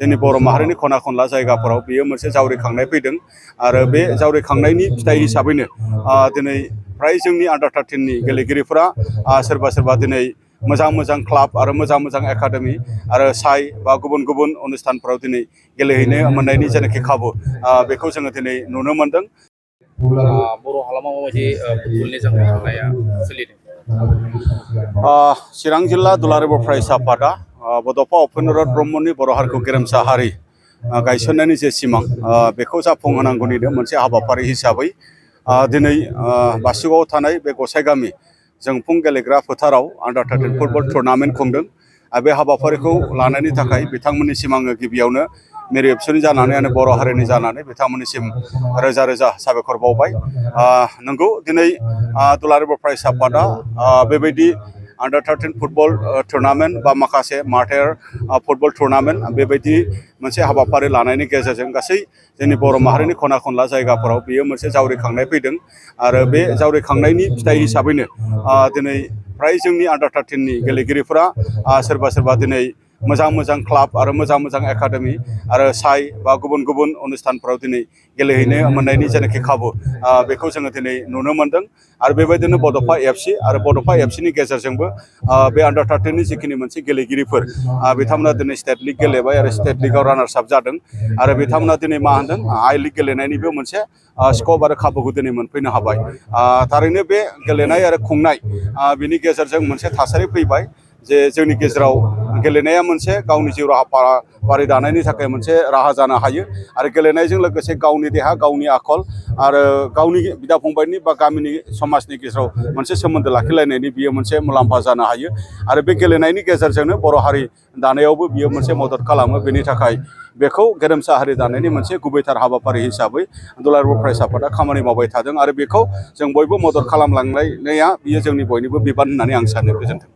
जोंनि बर' माहारिनि खना खनला जायगाफोराव बेयो मोनसे जावरिखांनाय फैदों आरो बे जावरिखांनायनि फिथाइ हिसाबैनो दिनै फ्राय जोंनि आन्डार 13नि गेलेगिरिफोरा सोरबा सोरबा दिनै मोजां क्लाब आरो मोजां एकाडेमि आरो साइ बा गुबुन गुबुन अनुस्थानफोराव दिनै गेलेहैनो मोननायनि जेनाखि खाबु बेखौ जोङो दिनै नुनो मोनदों। बर' हालामाव माबायदि फुटबलनि जांख्रिखांनाया सोलिदों? चिरां जिल्ला दुलाराय बर' फरायसा आफादा बड'फा उपेन्द्रनाथ ब्रह्मनि बर' हारिखौ गेरेमसा हारि गायसननायनि जे सिमां बेखौ जाफुंहोनांगौनिनो मोनसे हाबाफारि हिसाबै दिनै बासुगावआव थानाय बे गसाइगामि जोंफुं गेलेग्रा फोथाराव आन्डार 13 फुटबल टुर्नामेन्ट खुंदों। बे हाबाफारिखौ लानायनि थाखाय बिथांमोननिसिम आङो गिबियावनो मेरि एबसुनि जानानै आरो बर' हारिनि जानानै बिथांमोननिसिम रोजा रोजा साबायखर बावबाय। नंगौ दिनै दुलाराय बर' फरायसा आफादा बेबायदि आन्डार 13 फुटबल टुर्नामेन्ट बा माखासे मार्टार फुटबल टुर्नामेन्ट बेबायदि मोनसे हाबाफारि लानायनि गेजेरजों गासै जोंनि बर' माहारिनि खना खनला जायगाफोराव बेयो मोनसे जावरिखांनाय फैदों आरो बे जावरिखांनायनि फिथाइ हिसाबैनो दिनै फ्राय जोंनि आन्डार 13नि गेलेगिरिफोरा सोरबा सोरबा दिनै मोजां क्लाब आरो मोजां एकाडेमि आरो साइ बा गुबुन गुबुन अनुस्थानफोराव दिनै गेलेहैनो मोननायनि जेनाखि खाबु बेखौ जोङो दिनै नुनो मोनदों। आरो बेबायदिनो बड'फा एफसि आरो बड'फा एफसिनि गेजेरजोंबो बे आन्डार 13नि जिखिनि मोनसे गेलेगिरिफोर बिथांमोना दिनै स्टेट लिग गेलेबाय आरो स्टेट लिगाव रानार्स आप जादों आरो बिथांमोना दिनै मा होनदों आइ लिग गेलेनायनिबो मोनसे स्कप आरो खाबुखौ दिनै मोनफैनो हाबाय। थारैनो बे गेलेनाय आरो खुंनाय बिनि गेजेरजों मोनसे थासारि फैबाय जे जोंनि गेजेराव गेलेनाया मोनसे गावनि जिउ राहा दानायनि थाखाय मोनसे राहा जानो हायो आरो गेलेनायजों लोगोसे गावनि देहा गावनि आखल आरो गावनि बिदा फंबायनि बा गामिनि समाजनि गेजेराव मोनसे सोमोन्दो लाखिलायनायनि बियो मोनसे मुलाम्फा जानो हायो आरो बे गेलेनायनि गेजेरजोंनो बर' हारि दानायावबो बियो मोनसे मदद खालामो। बेनि थाखाय बेखौ गेरेमसा हारि दानायनि मोनसे गुबैथार हाबाफारि हिसाबै दुलाराय बर' फरायसा आफादा खामानि मावबाय थादों आरो बेखौ जों बयबो मदद खालामलांनाया बियो जोंनि बयनिबो बिबान होननानै आं सानो। गोजोन्थों।